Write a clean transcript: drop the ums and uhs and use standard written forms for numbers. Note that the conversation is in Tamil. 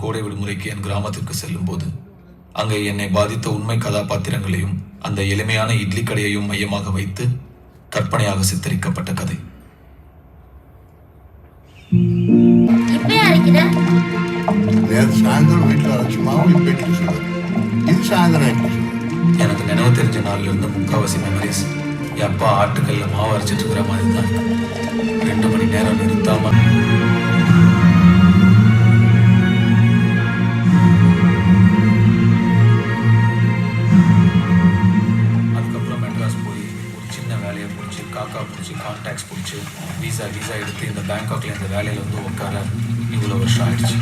கோடை விடுமுறைக்கு என் கிராமத்திற்கு செல்லும் போது அங்கே என்னை பாதித்த உண்மை கதாபாத்திரங்களையும் அந்த எளிமையான இட்லி கடையையும் மையமாக வைத்து கற்பனையாக சித்தரிக்கப்பட்ட கதை. எனக்கு நினைவு தெரிஞ்ச நாள்ல இருந்து முக்காவாசி மெமரிஸ் என் அப்பா ஆட்டுக்கல்ல மாவு அரைச்சிட்டு இருக்கிற மாதிரி தான். 2 மணி நேரம் நிறுத்தாம அதுக்கப்புறம் மெட்ராஸ் போய் ஒரு சின்ன வேலையை பிடிச்சி காக்கா பிடிச்சி கான்டாக்ட்ஸ் பிடிச்சி வீசா எடுத்து இந்த பேங்காக்ல இந்த வேலையில வந்து உட்கார இவ்வளோ வருஷம் ஆயிடுச்சு.